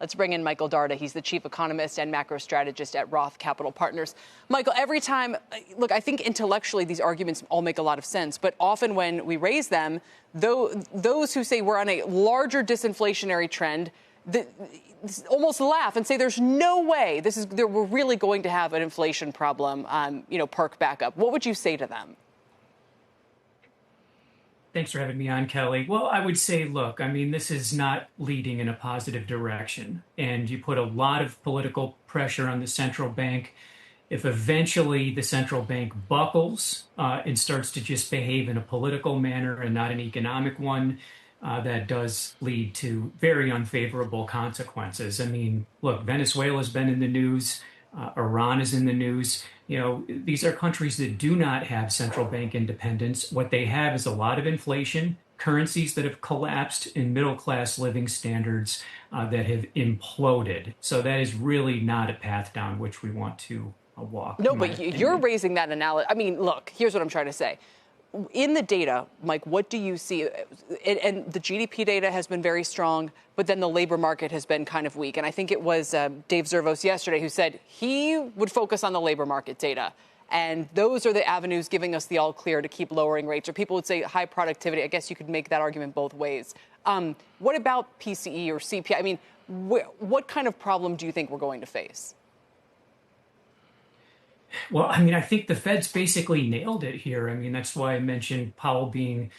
Let's bring in Michael Darda. He's the chief economist and macro strategist at Roth Capital Partners. Michael, every time, look, I think intellectually these arguments all make a lot of sense, but often when we raise them, those who say we're on a larger disinflationary trend almost laugh and say there's no way we're really going to have an inflation problem, perk back up. What would you say to them? Thanks for having me on, Kelly. Well, I would say, look, I mean, this is not leading in a positive direction. And you put a lot of political pressure on the central bank. If eventually the central bank buckles and starts to just behave in a political manner and not an economic one, that does lead to very unfavorable consequences. I mean, look, Venezuela's been in the news. Iran is in the news. These are countries that do not have central bank independence. What they have is a lot of inflation, currencies that have collapsed, in middle-class living standards that have imploded. So that is really not a path down which we want to walk. No, but you're raising that analogy. I mean, look, here's what I'm trying to say. In the data, Mike, what do you see? And the GDP data has been very strong, but then the labor market has been kind of weak. And I think it was Dave Zervos yesterday who said he would focus on the labor market data. And those are the avenues giving us the all clear to keep lowering rates. Or people would say high productivity. I guess you could make that argument both ways. What about PCE or CPI? I mean, what kind of problem do you think we're going to face? Well, I mean, I think the Fed's basically nailed it here. I mean, that's why I mentioned Powell being,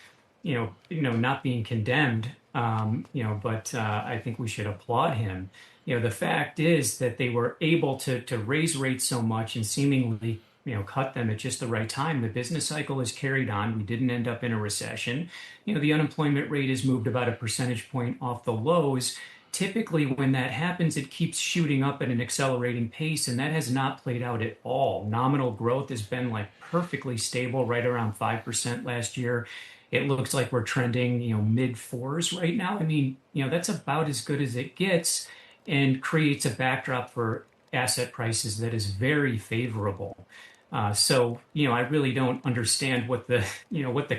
not being condemned, but I think we should applaud him. The fact is that they were able to raise rates so much and seemingly, cut them at just the right time. The business cycle is carried on. We didn't end up in a recession. The unemployment rate has moved about a percentage point off the lows. Typically, when that happens, it keeps shooting up at an accelerating pace, and that has not played out at all. Nominal growth has been perfectly stable, right around 5% last year. It looks like we're trending, mid fours right now. I mean, that's about as good as it gets and creates a backdrop for asset prices that is very favorable. So I really don't understand what the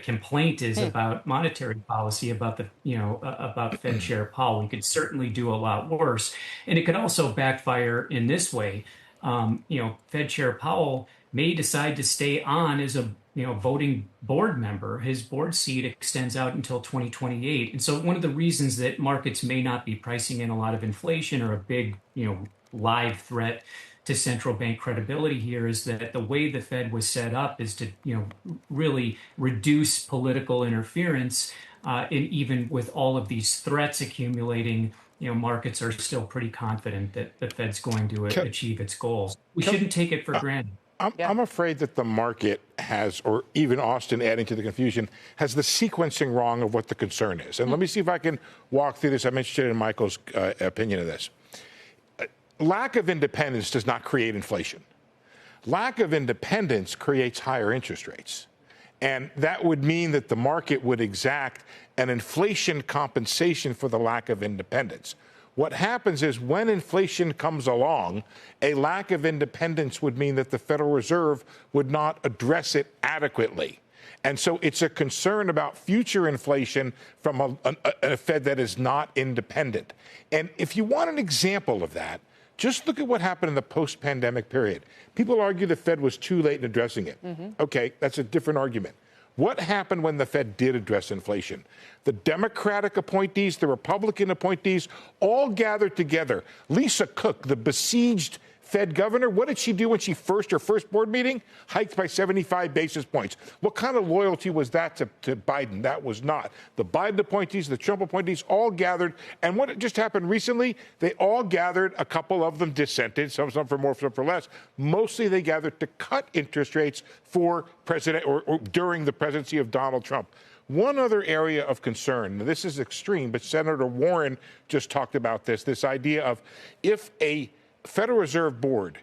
complaint is about monetary policy, about about Fed Chair Powell. We could certainly do a lot worse. And it could also backfire in this way. Fed Chair Powell may decide to stay on as a voting board member. His board seat extends out until 2028. And so one of the reasons that markets may not be pricing in a lot of inflation or a big, live threat to central bank credibility here is that the way the Fed was set up is to, really reduce political interference. And even with all of these threats accumulating, markets are still pretty confident that the Fed's going to achieve its goals. We shouldn't take it for granted. I'm afraid that the market has, or even Austin adding to the confusion, has the sequencing wrong of what the concern is. And let me see if I can walk through this. I'm interested in Michael's opinion of this. Lack of independence does not create inflation. Lack of independence creates higher interest rates. And that would mean that the market would exact an inflation compensation for the lack of independence. What happens is when inflation comes along, a lack of independence would mean that the Federal Reserve would not address it adequately. And so it's a concern about future inflation from a Fed that is not independent. And if you want an example of that, just look at what happened in the post-pandemic period. People argue the Fed was too late in addressing it. Okay, that's a different argument. What happened when the Fed did address inflation? The Democratic appointees, the Republican appointees, all gathered together. Lisa Cook, the besieged Fed governor, what did she do when her first board meeting? Hiked by 75 basis points. What kind of loyalty was that to Biden? That was not. The Biden appointees, the Trump appointees all gathered. And what just happened recently, they all gathered, a couple of them dissented, some for more, some for less. Mostly they gathered to cut interest rates for president or during the presidency of Donald Trump. One other area of concern, this is extreme, but Senator Warren just talked about this idea of if a Federal Reserve Board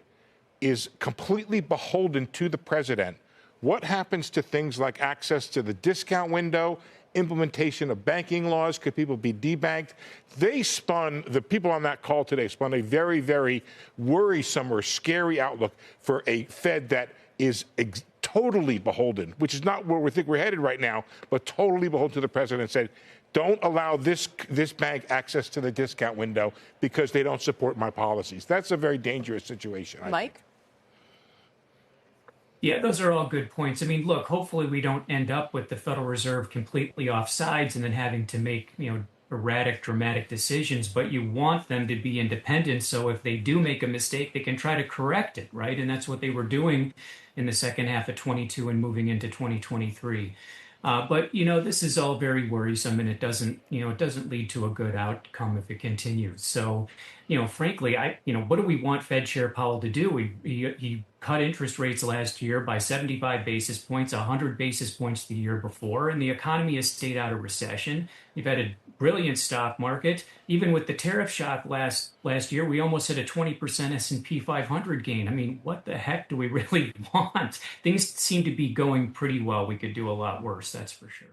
is completely beholden to the president, what happens to things like access to the discount window, implementation of banking laws? Could people be debanked? The people on that call today spun a very, very worrisome or scary outlook for a Fed that is totally beholden, which is not where we think we're headed right now, but totally beholden to the president, said, don't allow this bank access to the discount window because they don't support my policies. That's a very dangerous situation. Mike? Yeah, those are all good points. I mean, look, hopefully we don't end up with the Federal Reserve completely off sides and then having to make, erratic, dramatic decisions, but you want them to be independent. So if they do make a mistake, they can try to correct it, right? And that's what they were doing in the second half of 22 and moving into 2023. But this is all very worrisome, and it doesn't lead to a good outcome if it continues. So, frankly, what do we want Fed Chair Powell to do? He cut interest rates last year by 75 basis points, 100 basis points the year before, and the economy has stayed out of recession. You've had a brilliant stock market. Even with the tariff shock last year, we almost hit a 20% S&P 500 gain. I mean, what the heck do we really want? Things seem to be going pretty well. We could do a lot worse, that's for sure.